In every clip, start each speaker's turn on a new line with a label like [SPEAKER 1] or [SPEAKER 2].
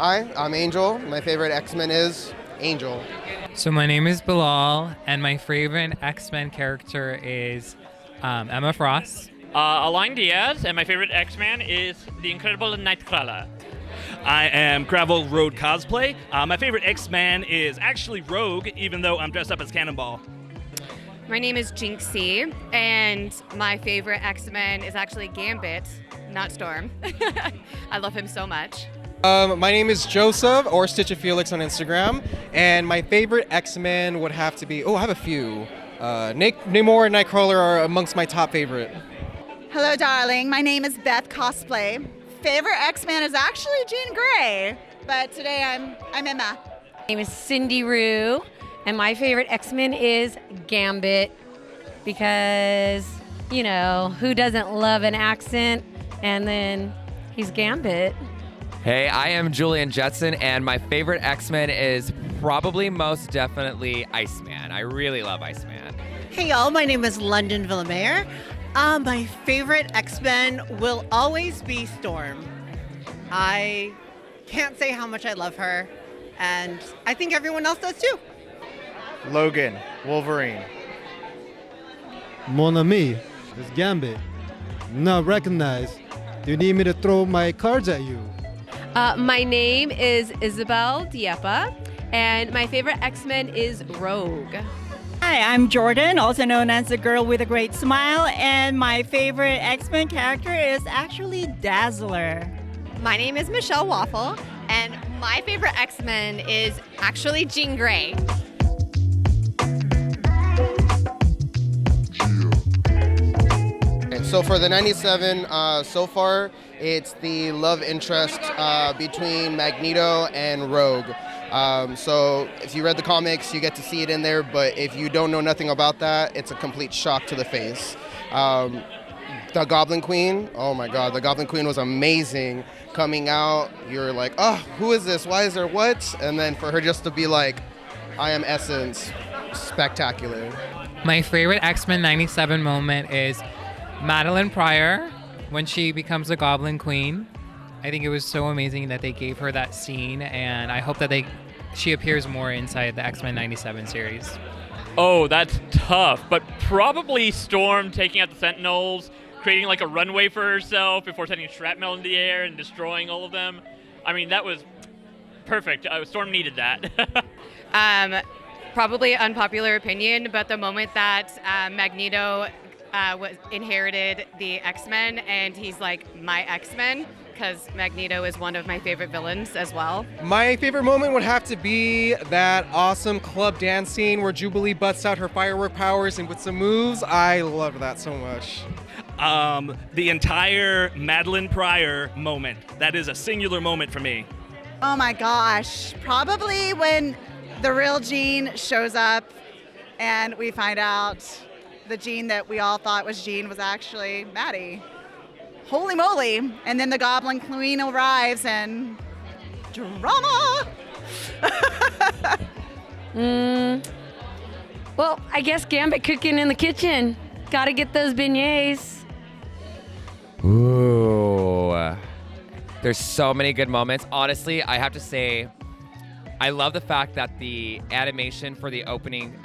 [SPEAKER 1] Hi, I'm Angel. My favorite X-Men is Angel.
[SPEAKER 2] So my name is Bilal, and my favorite X-Men character is Emma Frost.
[SPEAKER 3] Alain Diaz, and my favorite X-Man is the incredible Nightcrawler.
[SPEAKER 4] I am Gravel Road Cosplay. My favorite X-Man is actually Rogue, even though I'm dressed up as Cannonball.
[SPEAKER 5] My name is Jinxie, and my favorite X-Men is actually Gambit, not Storm. I love him so much.
[SPEAKER 6] My name is Joseph, or Stitch of Felix on Instagram, and my favorite X-Men would have to be, I have a few. Namor and Nightcrawler are amongst my top favorite.
[SPEAKER 7] Hello, darling. My name is Beth Cosplay. Favorite X-Men is actually Jean Grey, but today I'm Emma.
[SPEAKER 8] My name is Cindy Rue, and my favorite X-Men is Gambit because, who doesn't love an accent? And then he's Gambit.
[SPEAKER 9] Hey, I am Julian Jetson, and my favorite X-Men is probably most definitely Iceman. I really love Iceman.
[SPEAKER 10] Hey y'all, my name is London Villamere. My favorite X-Men will always be Storm. I can't say how much I love her, and I think everyone else does too.
[SPEAKER 11] Logan, Wolverine.
[SPEAKER 12] Mon ami is Gambit. Not recognized. Do you need me to throw my cards at you?
[SPEAKER 13] My name is Isabel Diepa, and my favorite X-Men is Rogue.
[SPEAKER 14] Hi, I'm Jordan, also known as the girl with a great smile, and my favorite X-Men character is actually Dazzler.
[SPEAKER 5] My name is Michelle Waffle, and my favorite X-Men is actually Jean Grey.
[SPEAKER 1] And so for the 97, so far, it's the love interest between Magneto and Rogue. So if you read the comics, you get to see it in there, but if you don't know nothing about that, it's a complete shock to the face. The Goblin Queen, oh my God, the Goblin Queen was amazing. Coming out, you're like, oh, who is this? Why is there what? And then for her just to be like, I am Essence, spectacular.
[SPEAKER 2] My favorite X-Men 97 moment is Madeline Pryor when she becomes a Goblin Queen. I think it was so amazing that they gave her that scene, and I hope that she appears more inside the X-Men 97 series.
[SPEAKER 3] Oh, that's tough, but probably Storm taking out the Sentinels, creating like a runway for herself before sending shrapnel into the air and destroying all of them. I mean, that was perfect. Storm needed that.
[SPEAKER 5] Probably unpopular opinion, but the moment that Magneto inherited the X-Men, and he's like, my X-Men, because Magneto is one of my favorite villains as well.
[SPEAKER 6] My favorite moment would have to be that awesome club dance scene where Jubilee busts out her firework powers and with some moves. I love that so much.
[SPEAKER 4] The entire Madeline Pryor moment. That is a singular moment for me.
[SPEAKER 7] Oh my gosh. Probably when the real Jean shows up and we find out the Jean that we all thought was Jean was actually Maddie. Holy moly. And then the Goblin Queen arrives and drama.
[SPEAKER 8] Well, I guess Gambit cooking in the kitchen. Gotta get those beignets.
[SPEAKER 9] Ooh. There's so many good moments. Honestly, I have to say, I love the fact that the animation for the opening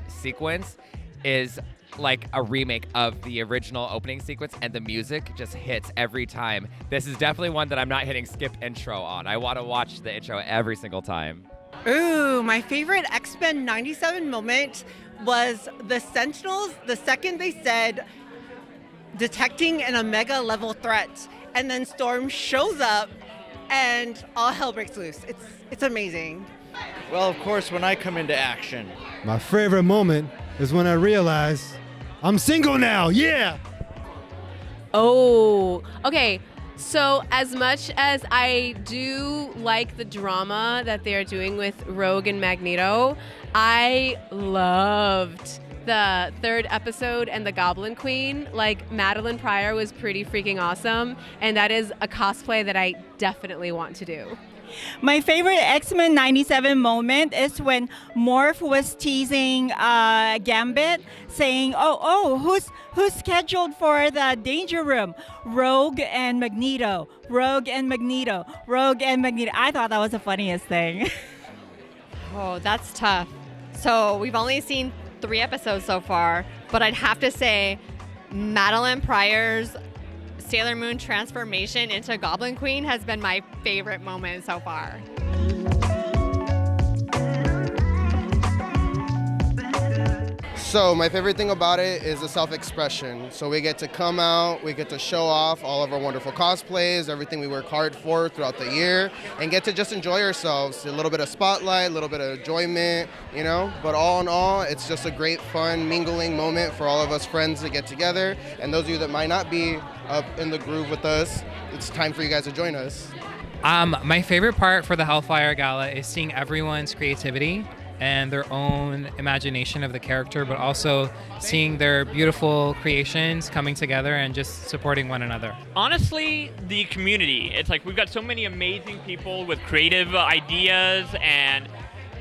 [SPEAKER 9] sequence is like a remake of the original opening sequence, and the music just hits every time. This is definitely one that I'm not hitting skip intro on. I want to watch the intro every single time.
[SPEAKER 10] Ooh, my favorite X-Men 97 moment was the Sentinels, the second they said detecting an Omega level threat, and then Storm shows up and all hell breaks loose. It's amazing.
[SPEAKER 11] Well, of course, when I come into action.
[SPEAKER 12] My favorite moment is when I realize I'm single now, yeah!
[SPEAKER 13] Oh, okay. So as much as I do like the drama that they're doing with Rogue and Magneto, I loved the third episode and the Goblin Queen. Like, Madeline Pryor was pretty freaking awesome, and that is a cosplay that I definitely want to do.
[SPEAKER 14] My favorite X-Men 97 moment is when Morph was teasing Gambit, saying, who's scheduled for the Danger Room? Rogue and Magneto. Rogue and Magneto. Rogue and Magneto. I thought that was the funniest thing.
[SPEAKER 15] Oh, that's tough. So we've only seen 3 episodes so far, but I'd have to say Madeline Pryor's Sailor Moon transformation into Goblin Queen has been my favorite moment so far.
[SPEAKER 1] So my favorite thing about it is the self-expression. So we get to come out, we get to show off all of our wonderful cosplays, everything we work hard for throughout the year, and get to just enjoy ourselves. A little bit of spotlight, a little bit of enjoyment, you know? But all in all, it's just a great, fun, mingling moment for all of us friends to get together. And those of you that might not be up in the groove with us, it's time for you guys to join us.
[SPEAKER 2] My favorite part for the Hellfire Gala is seeing everyone's creativity and their own imagination of the character, but also seeing their beautiful creations coming together and just supporting one another.
[SPEAKER 3] Honestly, the community. It's like we've got so many amazing people with creative ideas and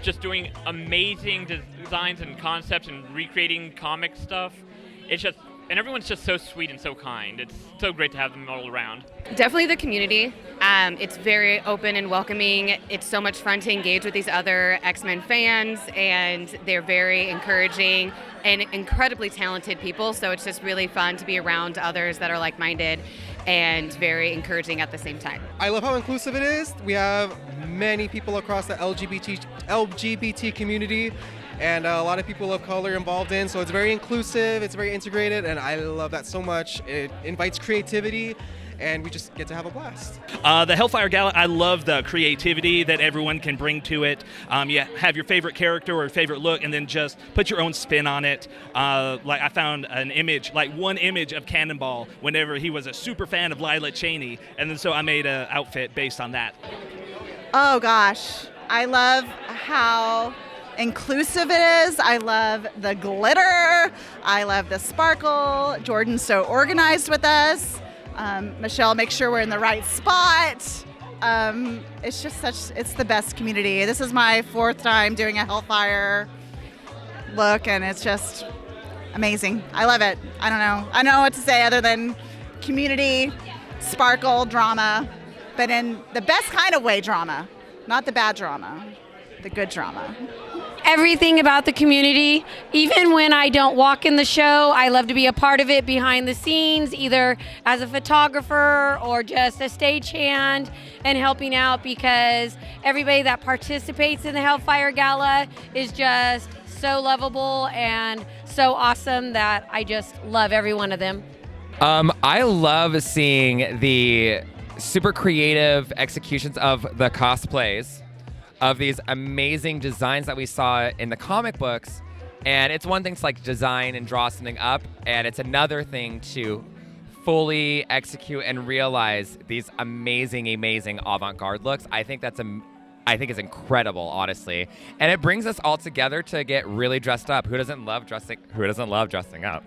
[SPEAKER 3] just doing amazing designs and concepts and recreating comic stuff. And everyone's just so sweet and so kind. It's so great to have them all around.
[SPEAKER 5] Definitely the community. It's very open and welcoming. It's so much fun to engage with these other X-Men fans, and they're very encouraging and incredibly talented people. So it's just really fun to be around others that are like-minded and very encouraging at the same time.
[SPEAKER 6] I love how inclusive it is. We have many people across the LGBT community, and a lot of people of color involved in, so it's very inclusive, it's very integrated, and I love that so much. It invites creativity, and we just get to have a blast.
[SPEAKER 4] The Hellfire Gala, I love the creativity that everyone can bring to it. You have your favorite character or favorite look, and then just put your own spin on it. Like I found one image of Cannonball whenever he was a super fan of Lila Cheney, and then so I made an outfit based on that.
[SPEAKER 7] Oh gosh, I love how inclusive it is. I love the glitter. I love the sparkle. Jordan's so organized with us. Michelle makes sure we're in the right spot. It's the best community. This is my 4th time doing a Hellfire look, and it's just amazing. I love it. I don't know what to say other than community, sparkle, drama, but in the best kind of way drama, not the bad drama, the good drama.
[SPEAKER 8] Everything about the community. Even when I don't walk in the show, I love to be a part of it behind the scenes, either as a photographer or just a stagehand and helping out, because everybody that participates in the Hellfire Gala is just so lovable and so awesome that I just love every one of them.
[SPEAKER 9] I love seeing the super creative executions of the cosplays of these amazing designs that we saw in the comic books. And it's one thing to like design and draw something up, and it's another thing to fully execute and realize these amazing avant-garde looks. I think it's incredible, honestly. And it brings us all together to get really dressed up. Who doesn't love dressing up?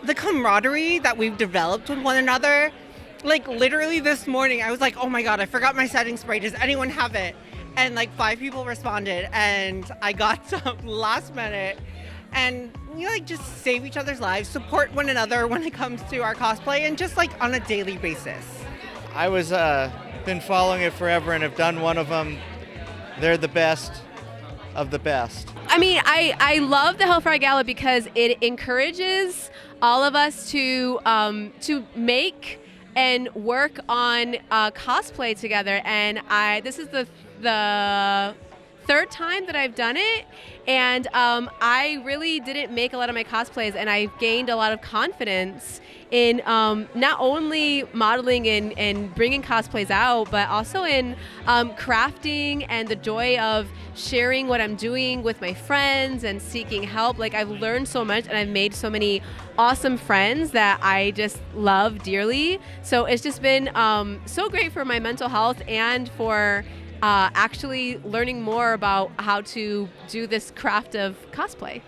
[SPEAKER 10] The camaraderie that we've developed with one another, like literally this morning, I was like, oh my God, I forgot my setting spray. Does anyone have it? And like 5 people responded, and I got some last minute. And just save each other's lives, support one another when it comes to our cosplay, and just like on a daily basis.
[SPEAKER 11] I was been following it forever and have done one of them. They're the best of the best.
[SPEAKER 13] I mean, I love the Hellfire Gala because it encourages all of us to make and work on cosplay together. And this is the 3rd time that I've done it, and I really didn't make a lot of my cosplays, and I've gained a lot of confidence in not only modeling and bringing cosplays out, but also in crafting and the joy of sharing what I'm doing with my friends and seeking help. Like, I've learned so much, and I've made so many awesome friends that I just love dearly. So it's just been so great for my mental health and for actually learning more about how to do this craft of cosplay.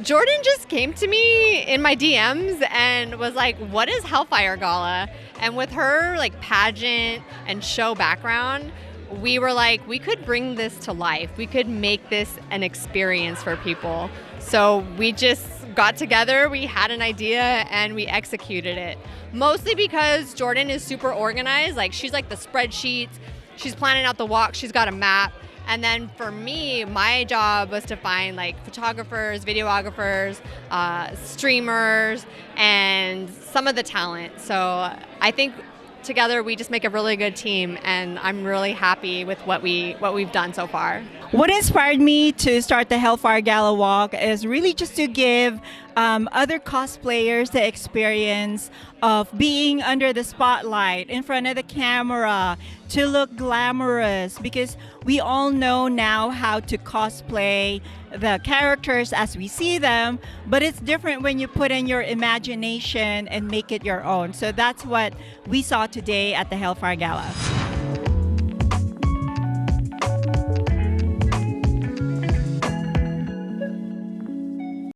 [SPEAKER 15] Jordan just came to me in my DMs and was like, what is Hellfire Gala? And with her like pageant and show background, we were like, we could bring this to life. We could make this an experience for people. So we just got together, we had an idea, and we executed it. Mostly because Jordan is super organized. Like, she's like the spreadsheets, she's planning out the walk, she's got a map. And then for me, my job was to find like photographers, videographers, streamers, and some of the talent. So I think together we just make a really good team, and I'm really happy with what we've done so far.
[SPEAKER 14] What inspired me to start the Hellfire Gala Walk is really just to give other cosplayers the experience of being under the spotlight, in front of the camera, to look glamorous, because we all know now how to cosplay the characters as we see them, but it's different when you put in your imagination and make it your own. So that's what we saw today at the Hellfire Gala.